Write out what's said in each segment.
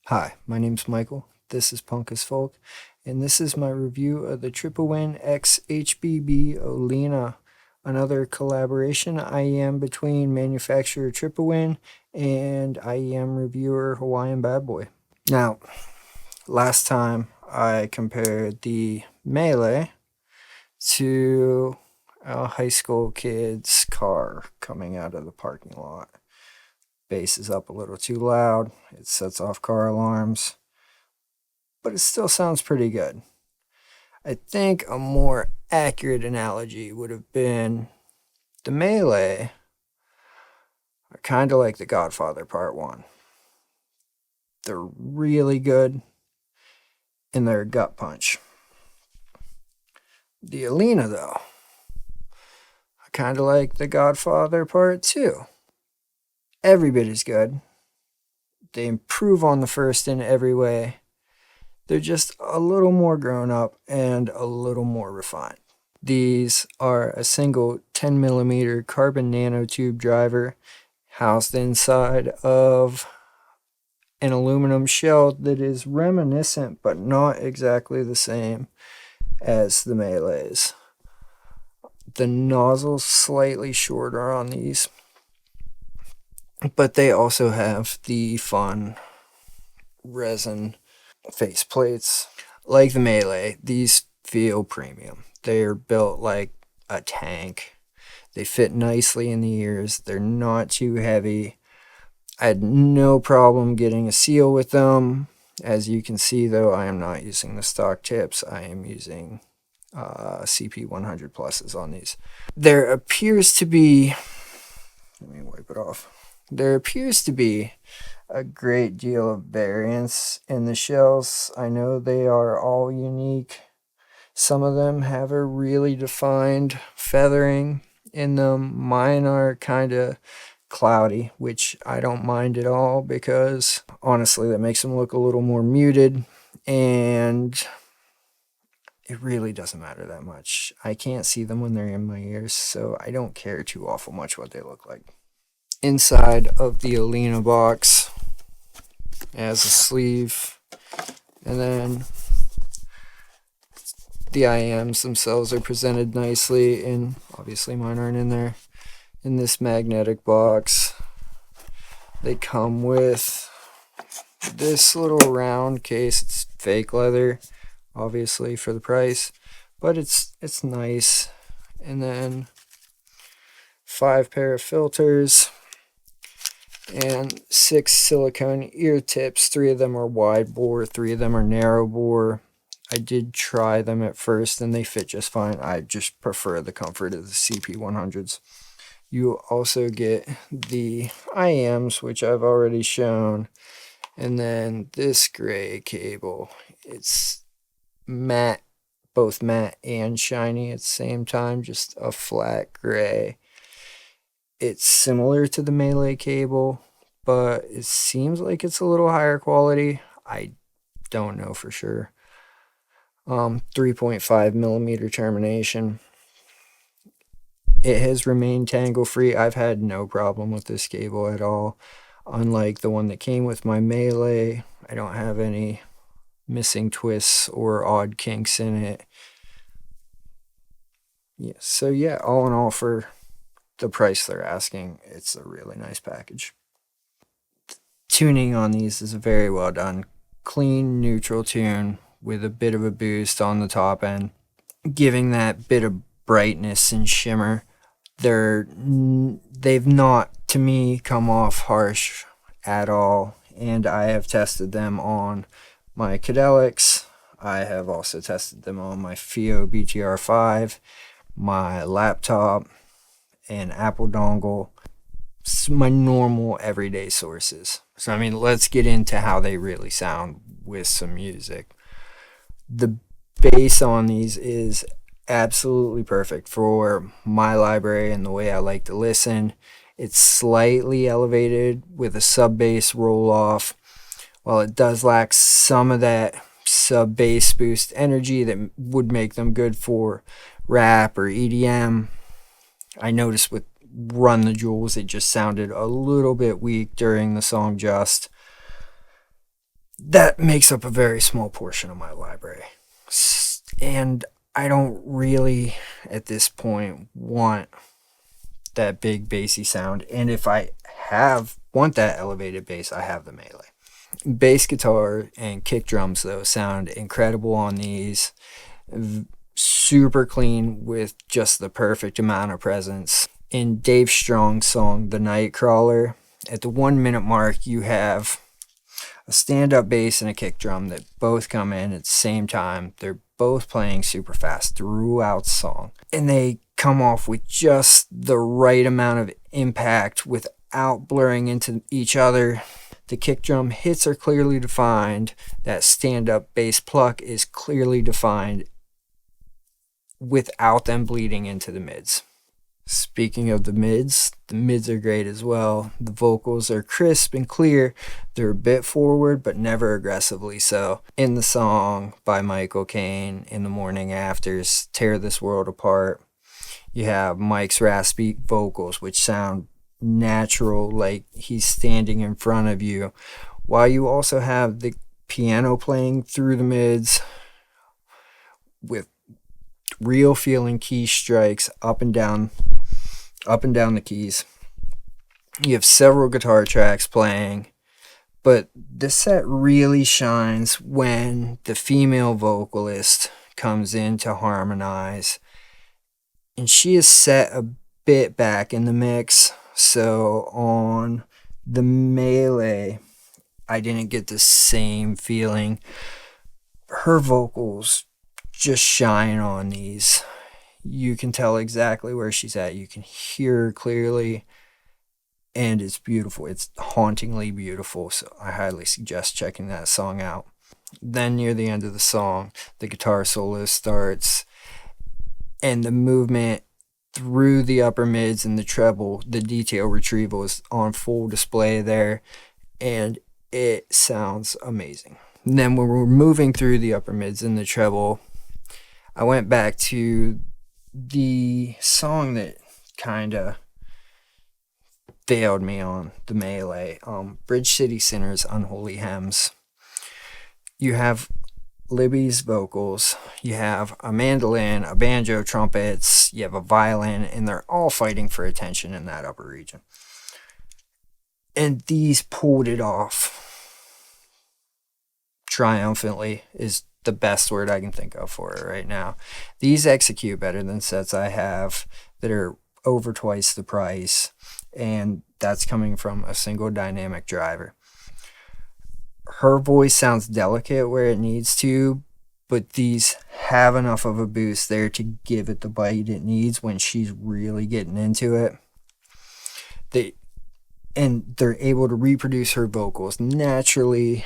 Hi, my name's Michael. This is Punk.a.folk, and this is my review of the Tripowin X HBB Olina, another collaboration IEM between manufacturer Tripowin and IEM reviewer Hawaiian Bad Boy. Now, last time I compared the Melee to a high school kid's car coming out of the parking lot. Bass is up a little too loud, it sets off car alarms, but it still sounds pretty good. I think a more accurate analogy would have been the Melee are kind of like the Godfather Part 1. They're really good, and they're a gut punch. The Olina, though, are kind of like the Godfather Part 2. Every bit as good. They improve on the first in every way. They're just a little more grown up and a little more refined. These are a single 10mm carbon nanotube driver housed inside of an aluminum shell that is reminiscent but not exactly the same as the Melees. The nozzle's slightly shorter on these, but they also have the fun resin face plates. Like the Melee, these feel premium. They're built like a tank. They fit nicely in the ears. They're not too heavy. I had no problem getting a seal with them. As you can see, though, I am not using the stock tips. I am using CP100 pluses on these. There appears to be, let me wipe it off. There appears to be a great deal of variance in the shells. I know they are all unique. Some of them have a really defined feathering in them. Mine are kind of cloudy, which I don't mind at all because honestly that makes them look a little more muted, and it really doesn't matter that much. I can't see them when they're in my ears, so I don't care too awful much what they look like. Inside of the Olina box as a sleeve, and then the IEMs themselves are presented nicely, and obviously mine aren't in there, in this magnetic box. They come with this little round case. It's fake leather, obviously, for the price, but it's nice. And then 5 pair of filters and 6 silicone ear tips. 3 of them are wide bore, 3 of them are narrow bore. I did try them at first and they fit just fine. I just prefer the comfort of the CP100s. You also get the IEMs, which I've already shown, and then this gray cable. It's matte, both matte and shiny at the same time, just a flat gray. It's similar to the Melee cable, but it seems like it's a little higher quality. I don't know for sure. 3.5mm termination. It has remained tangle free. I've had no problem with this cable at all. Unlike the one that came with my Melee, I don't have any missing twists or odd kinks in it. Yeah, so yeah, all in all, for the price they're asking, it's a really nice package. Tuning on these is very well done. Clean, neutral tune with a bit of a boost on the top end, giving that bit of brightness and shimmer. They've not, to me, come off harsh at all, and I have tested them on my Cadelics. I have also tested them on my FIO BTR5, my laptop, and Apple dongle. My normal everyday sources. So I mean, let's get into how they really sound with some music. The bass on these is absolutely perfect for my library and the way I like to listen. It's slightly elevated with a sub bass roll off. While it does lack some of that sub bass boost energy that would make them good for rap or EDM, I noticed with Run the Jewels it just sounded a little bit weak during the song Just. that makes up a very small portion of my library. And I don't really, at this point, want that big bassy sound. And if I want that elevated bass, I have the Melee. Bass guitar and kick drums, though, sound incredible on these. Super clean with just the perfect amount of presence. In Dave Strong's song, The Nightcrawler, at the 1 minute mark, you have a stand-up bass and a kick drum that both come in at the same time. They're both playing super fast throughout the song. And they come off with just the right amount of impact without blurring into each other. The kick drum hits are clearly defined. That stand-up bass pluck is clearly defined without them bleeding into the mids. Speaking of the mids are great as well. The vocals are crisp and clear. They're a bit forward, but never aggressively so. In the song by Michael Caine, In the Morning Afters, Tear This World Apart, you have Mike's raspy vocals, which sound natural, like he's standing in front of you, while you also have the piano playing through the mids with real feeling key strikes up and down the keys. You have several guitar tracks playing, but this set really shines when the female vocalist comes in to harmonize, and she is set a bit back in the mix. So on the Melee, I didn't get the same feeling. Her vocals just shine on these. You can tell exactly where she's at. You can hear her clearly, and it's beautiful. It's hauntingly beautiful, so I highly suggest checking that song out. Then near the end of the song, the guitar solo starts, and the movement through the upper mids and the treble, the detail retrieval is on full display there, and it sounds amazing. And then when we're moving through the upper mids and the treble, I went back to the song that kind of failed me on the Melee, Bridge City Sinners, Unholy Hymns. You have Libby's vocals, you have a mandolin, a banjo, trumpets, you have a violin, and they're all fighting for attention in that upper region. And these pulled it off triumphantly is the best word I can think of for it right now. These execute better than sets I have that are over twice the price, and that's coming from a single dynamic driver. Her voice sounds delicate where it needs to, but these have enough of a boost there to give it the bite it needs when she's really getting into it. They're able to reproduce her vocals naturally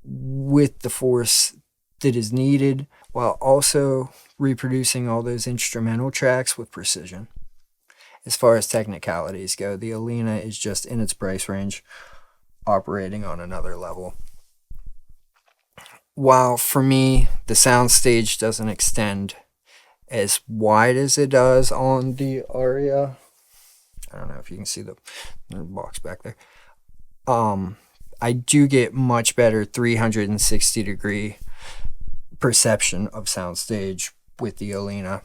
with the force that is needed, while also reproducing all those instrumental tracks with precision. As far as technicalities go, the Olina is just in its price range, operating on another level. While for me, the soundstage doesn't extend as wide as it does on the Aria. I don't know if you can see the box back there. I do get much better 360 degree perception of soundstage with the Olina.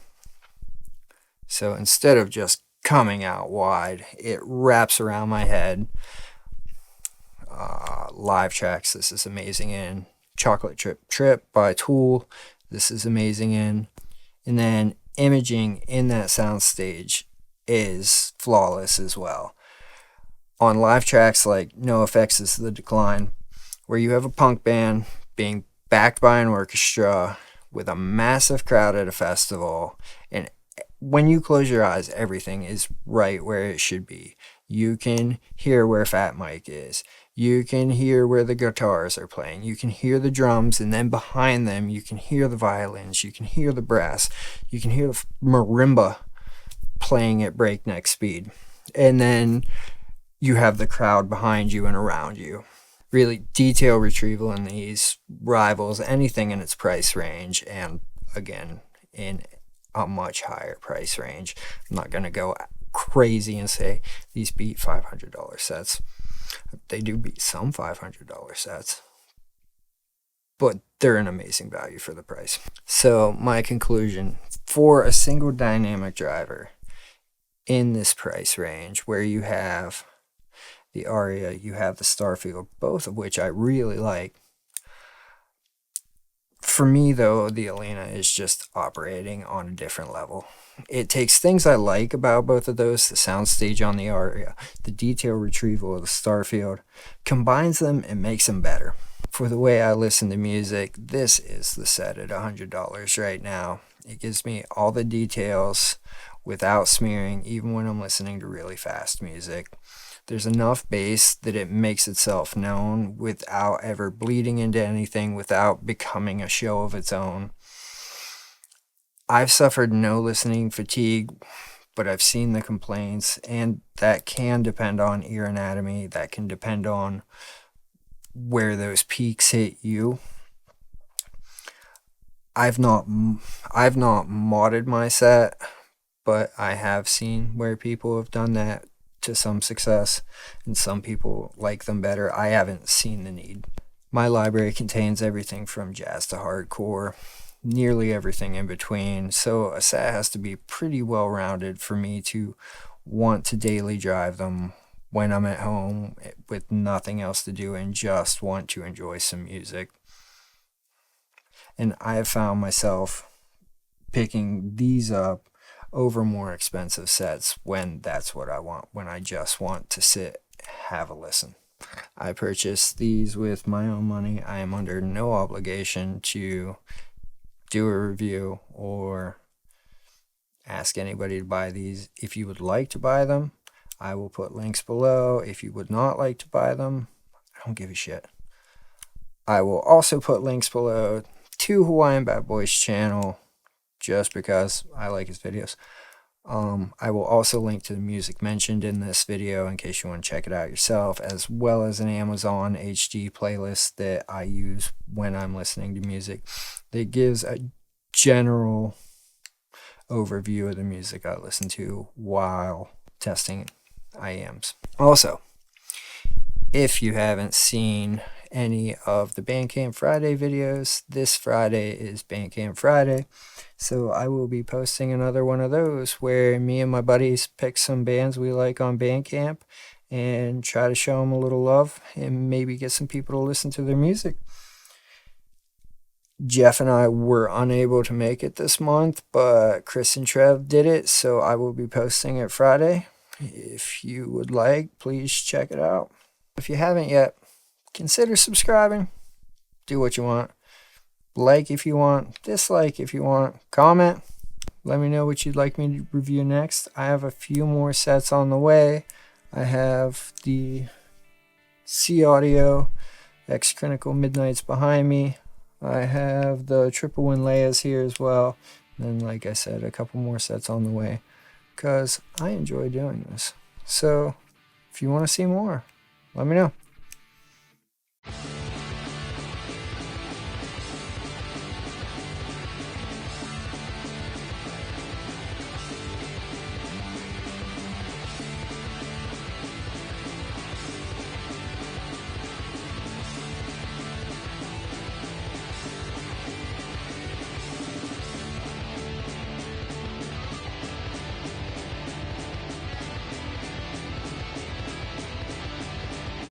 So instead of just coming out wide, it wraps around my head. Live tracks, this is amazing in. Chocolate Trip by Tool, this is amazing in. And then imaging in that soundstage is flawless as well. On live tracks like NoFX's The Decline, where you have a punk band being backed by an orchestra with a massive crowd at a festival, and when you close your eyes, everything is right where it should be. You can hear where Fat Mike is. You can hear where the guitars are playing. You can hear the drums, and then behind them, you can hear the violins. You can hear the brass. You can hear the marimba playing at breakneck speed. And then you have the crowd behind you and around you. Really, detail retrieval in these rivals anything in its price range, and again, in a much higher price range. I'm not going to go crazy and say these beat $500 sets. They do beat some $500 sets, but they're an amazing value for the price. So my conclusion, for a single dynamic driver in this price range, where you have the Aria, you have the Starfield, both of which I really like. For me, though, the Olina is just operating on a different level. It takes things I like about both of those, the soundstage on the Aria, the detail retrieval of the Starfield, combines them and makes them better. For the way I listen to music, this is the set at $100 right now. It gives me all the details without smearing, even when I'm listening to really fast music. There's enough bass that it makes itself known without ever bleeding into anything, without becoming a show of its own. I've suffered no listening fatigue, but I've seen the complaints, and that can depend on ear anatomy. That can depend on where those peaks hit you. I've not modded my set, but I have seen where people have done that to some success, and some people like them better. I haven't seen the need. My library contains everything from jazz to hardcore, nearly everything in between, so a set has to be pretty well rounded for me to want to daily drive them when I'm at home with nothing else to do and just want to enjoy some music. And I have found myself picking these up over more expensive sets when that's what I want, when I just want to sit, have a listen. I purchased these with my own money. I am under no obligation to do a review or ask anybody to buy these. If you would like to buy them, I will put links below. If you would not like to buy them, I don't give a shit. I will also put links below to Hawaiian Bad Boy's channel, just because I like his videos. I will also link to the music mentioned in this video in case you want to check it out yourself, as well as an Amazon HD playlist that I use when I'm listening to music that gives a general overview of the music I listen to while testing IEMs. Also, if you haven't seen any of the Bandcamp Friday videos, this Friday is Bandcamp Friday, so I will be posting another one of those where me and my buddies pick some bands we like on Bandcamp and try to show them a little love and maybe get some people to listen to their music. Jeff and I were unable to make it this month, but Chris and Trev did it, so I will be posting it Friday. If you would like, please check it out. If you haven't yet, consider subscribing. Do what you want. Like if you want, dislike if you want, comment. Let me know what you'd like me to review next. I have a few more sets on the way. I have the C Audio X Clinical Midnights behind me. I have the Tripowin Olinas here as well. And then, like I said, a couple more sets on the way, because I enjoy doing this. So if you want to see more, let me know.